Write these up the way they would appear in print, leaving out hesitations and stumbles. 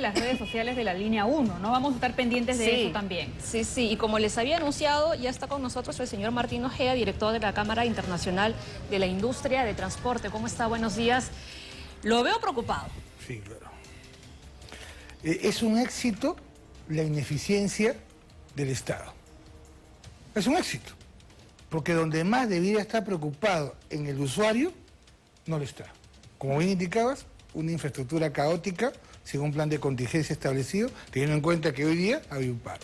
las redes sociales de la línea 1, ¿no? Vamos a estar pendientes de eso también. Sí, sí, y como les había anunciado, ya está con nosotros el señor Martín Ojea, director de la Cámara Internacional de la Industria de Transporte. ¿Cómo está? Buenos días. Lo veo preocupado. Sí, claro. Es un éxito la ineficiencia del Estado. Es un éxito, porque donde más debería estar preocupado en el usuario, no lo está. Como bien indicabas, una infraestructura caótica, sin un plan de contingencia establecido, teniendo en cuenta que hoy día hay un paro.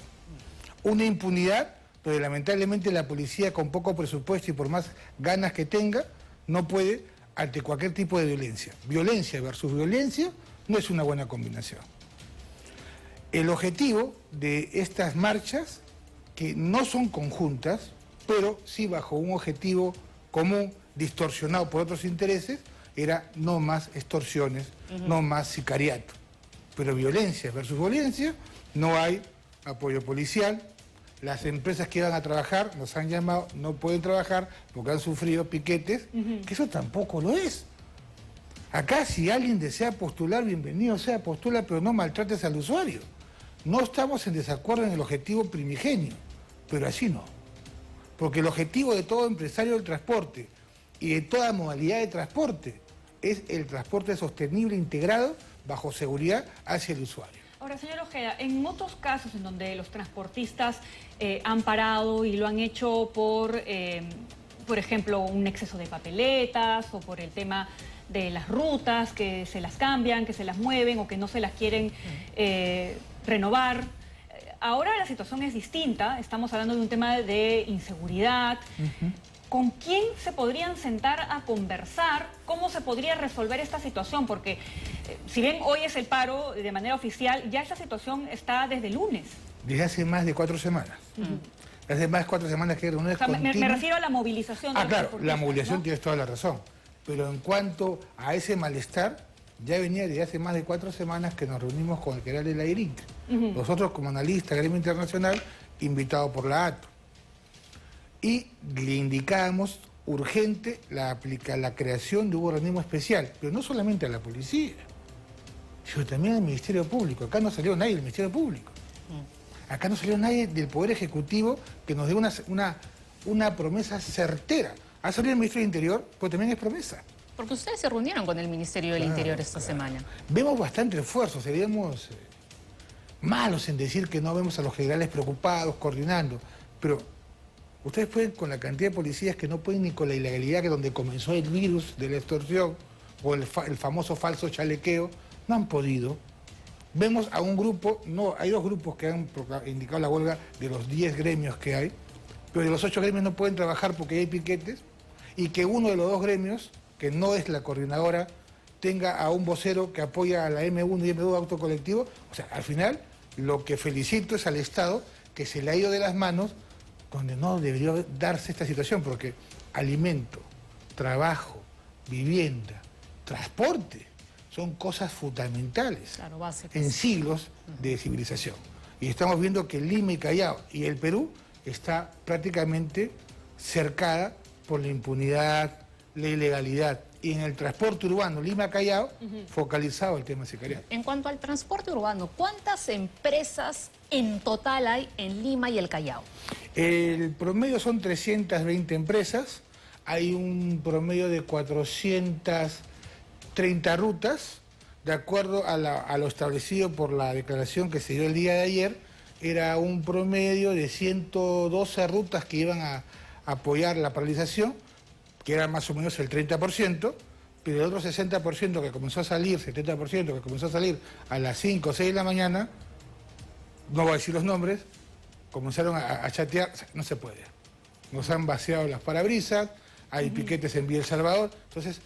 Una impunidad donde lamentablemente la policía, con poco presupuesto y por más ganas que tenga, no puede ante cualquier tipo de violencia. Violencia versus violencia no es una buena combinación. El objetivo de estas marchas, que no son conjuntas, pero sí bajo un objetivo común, distorsionado por otros intereses, era no más extorsiones, no más sicariato. Pero violencia versus violencia, no hay apoyo policial. Las empresas que iban a trabajar, nos han llamado, no pueden trabajar porque han sufrido piquetes, que eso tampoco lo es. Acá si alguien desea postular, bienvenido sea, postula, pero no maltrates al usuario. No estamos en desacuerdo en el objetivo primigenio, pero así no. Porque el objetivo de todo empresario del transporte y de toda modalidad de transporte es el transporte sostenible integrado bajo seguridad hacia el usuario. Ahora, señor Ojeda, en otros casos en donde los transportistas han parado y lo han hecho por ejemplo, un exceso de papeletas o por el tema de las rutas, que se las cambian, que se las mueven o que no se las quieren renovar. Ahora la situación es distinta, estamos hablando de un tema de inseguridad. ¿Con quién se podrían sentar a conversar? ¿Cómo se podría resolver esta situación? Porque si bien hoy es el paro de manera oficial, ya esta situación está desde el lunes. Desde hace más de 4 semanas. Hace más de 4 semanas que hay reuniones continuas. Me refiero a la movilización. Claro, la movilización, ¿no? Tienes toda la razón. Pero en cuanto a ese malestar, ya venía desde hace más de 4 semanas que nos reunimos con el que era de la IRINC. Nosotros como analistas, gremio internacional, invitados por la ATO. Y le indicábamos urgente la creación de un organismo especial, pero no solamente a la policía, sino también al Ministerio Público. Acá no salió nadie del Ministerio Público. Acá no salió nadie del Poder Ejecutivo que nos dé una promesa certera. Ha salido el Ministro del Interior, pero también es promesa. Porque ustedes se reunieron con el Ministerio del Interior esta semana. Vemos bastante esfuerzo, seríamos malos en decir que no vemos a los generales preocupados, coordinando, pero ustedes pueden, con la cantidad de policías que no pueden ni con la ilegalidad que donde comenzó el virus de la extorsión o el famoso falso chalequeo, no han podido. Vemos a un grupo, no, hay 2 grupos que han indicado la huelga de los 10 gremios que hay, pero de los 8 gremios no pueden trabajar porque hay piquetes, y que uno de los 2 gremios, que no es la coordinadora, tenga a un vocero que apoya a la M1 y M2 autocolectivo. O sea, al final, lo que felicito es al Estado que se le ha ido de las manos donde no debería darse esta situación, porque alimento, trabajo, vivienda, transporte, son cosas fundamentales, claro, básicas, en siglos de civilización. Y estamos viendo que Lima y Callao y el Perú está prácticamente cercada por la impunidad, la ilegalidad. Y en el transporte urbano Lima-Callao, focalizado el tema sicariato. En cuanto al transporte urbano, ¿cuántas empresas en total hay en Lima y el Callao? El promedio son 320 empresas, hay un promedio de 430 rutas, de acuerdo a lo establecido por la declaración que se dio el día de ayer, era un promedio de 112 rutas que iban a apoyar la paralización, que era más o menos el 30%, pero el otro 60% que comenzó a salir, 70% que comenzó a salir a las 5 o 6 de la mañana, no voy a decir los nombres, comenzaron a chatear, no se puede. Nos han vaciado las parabrisas, hay piquetes en Villa El Salvador, entonces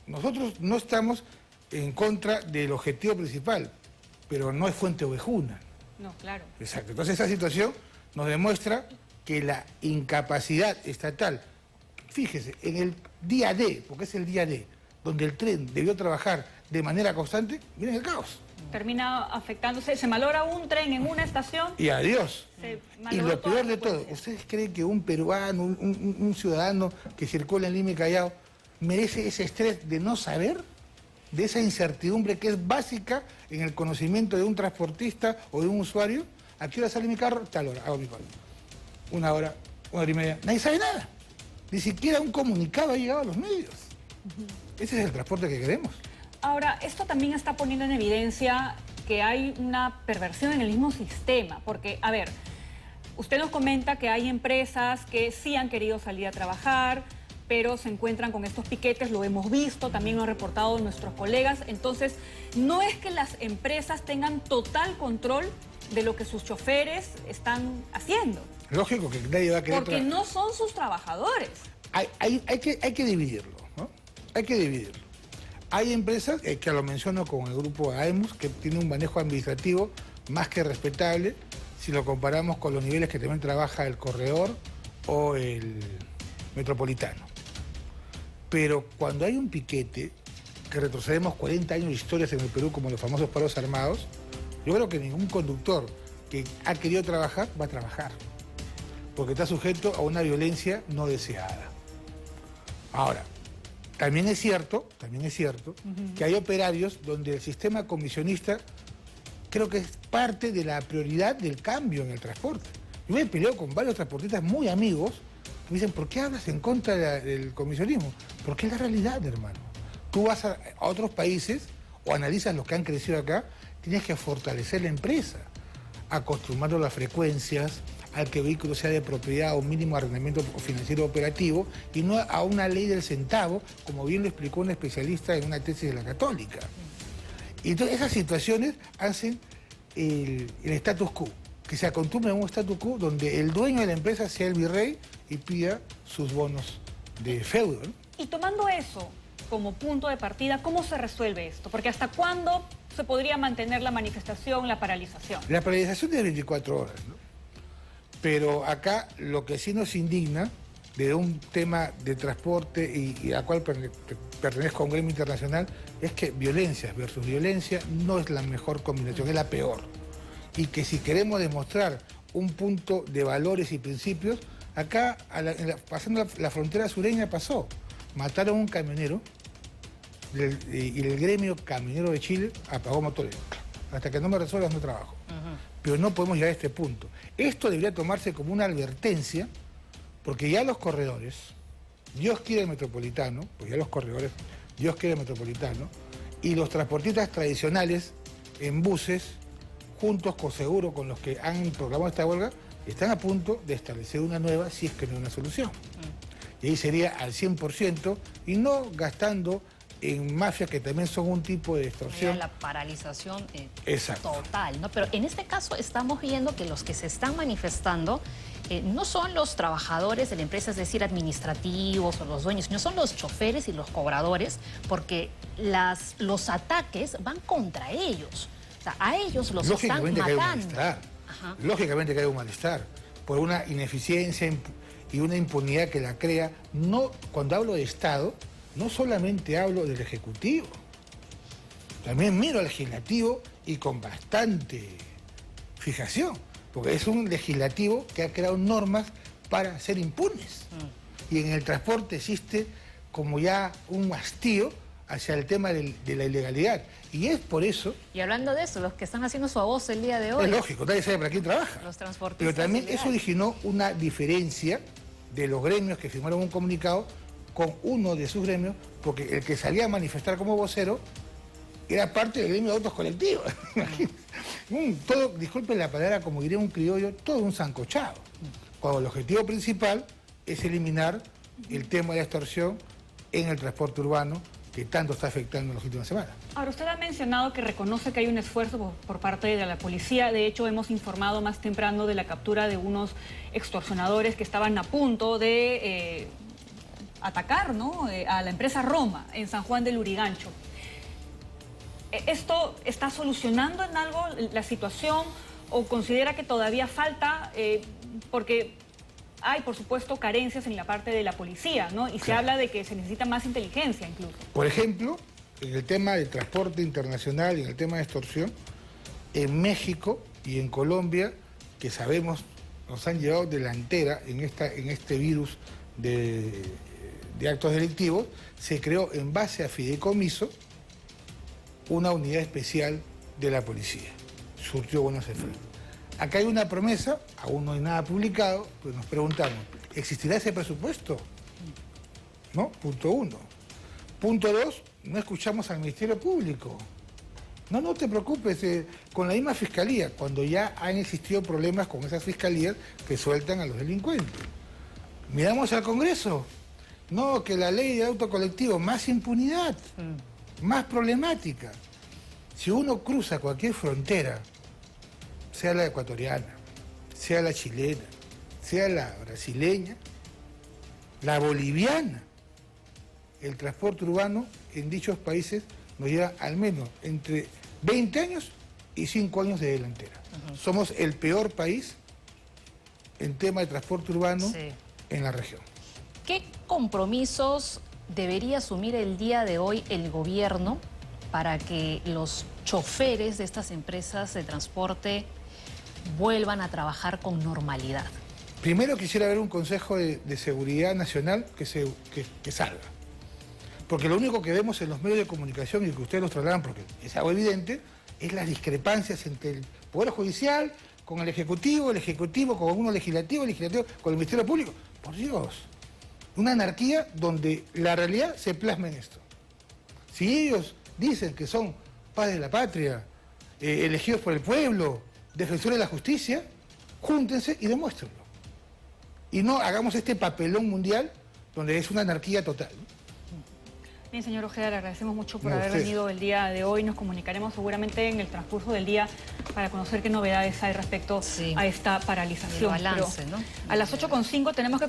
nosotros no estamos en contra del objetivo principal, pero no es fuente ovejuna. No, claro. Exacto, entonces esa situación nos demuestra que la incapacidad estatal, fíjese, en el día D, porque es el día D, donde el tren debió trabajar de manera constante, miren el caos. Termina afectándose, se malogra un tren en una estación. Y adiós. Y lo peor de todo, ¿ustedes creen que un peruano, un ciudadano que circula en Lima y Callao, merece ese estrés de no saber? de esa incertidumbre que es básica en el conocimiento de un transportista o de un usuario. ¿A qué hora sale mi carro? Tal hora, hago mi carro. 1 hora, 1 hora y media. Nadie sabe nada. Ni siquiera un comunicado ha llegado a los medios. Ese es el transporte que queremos. Ahora, esto también está poniendo en evidencia que hay una perversión en el mismo sistema, porque, a ver, usted nos comenta que hay empresas que sí han querido salir a trabajar, pero se encuentran con estos piquetes, lo hemos visto, también lo han reportado nuestros colegas. Entonces, no es que las empresas tengan total control de lo que sus choferes están haciendo. Lógico que nadie va a querer Porque no son sus trabajadores. Hay que dividirlo, ¿no? Hay que dividirlo. Hay empresas, que lo menciono con el grupo AEMUS, que tiene un manejo administrativo más que respetable si lo comparamos con los niveles que también trabaja el corredor o el metropolitano. Pero cuando hay un piquete, que retrocedemos 40 años de historias en el Perú, como los famosos paros armados, yo creo que ningún conductor que ha querido trabajar va a trabajar, porque está sujeto a una violencia no deseada. Ahora, también es cierto que hay operarios donde el sistema comisionista creo que es parte de la prioridad del cambio en el transporte. Yo me he peleado con varios transportistas muy amigos que me dicen, ¿por qué hablas en contra del comisionismo? Porque es la realidad, hermano. Tú vas a otros países o analizas los que han crecido acá, tienes que fortalecer la empresa, acostumbrando las frecuencias, al que el vehículo sea de propiedad o mínimo arrendamiento financiero operativo y no a una ley del centavo, como bien lo explicó un especialista en una tesis de la Católica. Y entonces esas situaciones hacen el status quo, que se acostumbre a un status quo donde el dueño de la empresa sea el virrey y pida sus bonos de feudo, ¿no? Y tomando eso como punto de partida, ¿cómo se resuelve esto? Porque ¿hasta cuándo se podría mantener la manifestación, la paralización? La paralización es de 24 horas, ¿no? Pero acá lo que sí nos indigna de un tema de transporte y a cual pertenezco a un gremio internacional es que violencia versus violencia no es la mejor combinación, es la peor. Y que si queremos demostrar un punto de valores y principios, acá pasando la frontera sureña pasó. Mataron a un camionero y el gremio camionero de Chile apagó motores. Hasta que no me resuelvas no trabajo. Pero no podemos llegar a este punto. Esto debería tomarse como una advertencia, porque ya los corredores, Dios quiere el metropolitano, pues ya los corredores, Dios quiere el metropolitano, y los transportistas tradicionales en buses, juntos con seguro con los que han proclamado esta huelga, están a punto de establecer una nueva si es que no hay una solución. Y ahí sería al 100% y no gastando en mafias que también son un tipo de extorsión. La paralización Exacto. total, ¿no? Pero en este caso estamos viendo que los que se están manifestando no son los trabajadores de la empresa, es decir, administrativos o los dueños, sino son los choferes y los cobradores, porque los ataques van contra ellos. O sea, a ellos los están matando. Que hay un malestar. Lógicamente que hay un malestar por una ineficiencia y una impunidad que la crea. No, cuando hablo de Estado, no solamente hablo del Ejecutivo, también miro al Legislativo y con bastante fijación, porque es un Legislativo que ha creado normas para ser impunes. Y en el transporte existe como ya un hastío hacia el tema de la ilegalidad. Y es por eso... Y hablando de eso, los que están haciendo su voz el día de hoy... Es lógico, nadie sabe para quién trabaja. Los transportistas. Pero también eso originó una diferencia de los gremios que firmaron un comunicado con uno de sus gremios, porque el que salía a manifestar como vocero era parte del gremio de autos colectivos. Todo, disculpen la palabra, como diría un criollo, todo un sancochado. Cuando el objetivo principal es eliminar el tema de la extorsión en el transporte urbano, que tanto está afectando en las últimas semanas. Ahora, usted ha mencionado que reconoce que hay un esfuerzo por parte de la policía. De hecho, hemos informado más temprano de la captura de unos extorsionadores que estaban a punto de atacar, ¿no?, a la empresa Roma en San Juan del Lurigancho. ¿Esto está solucionando en algo la situación o considera que todavía falta? Porque hay, por supuesto, carencias en la parte de la policía, ¿no? Y se habla de que se necesita más inteligencia incluso. Por ejemplo, en el tema de transporte internacional y en el tema de extorsión, en México y en Colombia, que sabemos nos han llevado delantera en este virus de actos delictivos, se creó en base a fideicomiso una unidad especial de la policía. Surtió buenos efectos. Acá hay una promesa, aún no hay nada publicado, pues nos preguntamos, ¿existirá ese presupuesto? ¿No? Punto 1. Punto 2, no escuchamos al Ministerio Público. No te preocupes, con la misma fiscalía, cuando ya han existido problemas con esas fiscalías que sueltan a los delincuentes. Miramos al Congreso, no, que la ley de auto colectivo, más impunidad, más problemática. Si uno cruza cualquier frontera, sea la ecuatoriana, sea la chilena, sea la brasileña, la boliviana, el transporte urbano en dichos países nos lleva al menos entre 20 años y 5 años de delantera. Somos el peor país en tema de transporte urbano en la región. ¿Qué compromisos debería asumir el día de hoy el gobierno para que los choferes de estas empresas de transporte vuelvan a trabajar con normalidad? Primero quisiera ver un Consejo de Seguridad Nacional que salga. Porque lo único que vemos en los medios de comunicación y que ustedes nos trasladan, porque es algo evidente, es las discrepancias entre el Poder Judicial con el Ejecutivo con uno legislativo, el legislativo con el Ministerio Público. Por Dios, una anarquía donde la realidad se plasma en esto. Si ellos dicen que son padres de la patria, elegidos por el pueblo, defensores de la justicia, júntense y demuéstrenlo. Y no hagamos este papelón mundial donde es una anarquía total, ¿no? Bien, señor Ojeda, le agradecemos mucho por haber venido el día de hoy. Nos comunicaremos seguramente en el transcurso del día para conocer qué novedades hay respecto a esta paralización. El balance, ¿no? A las 8:05 tenemos que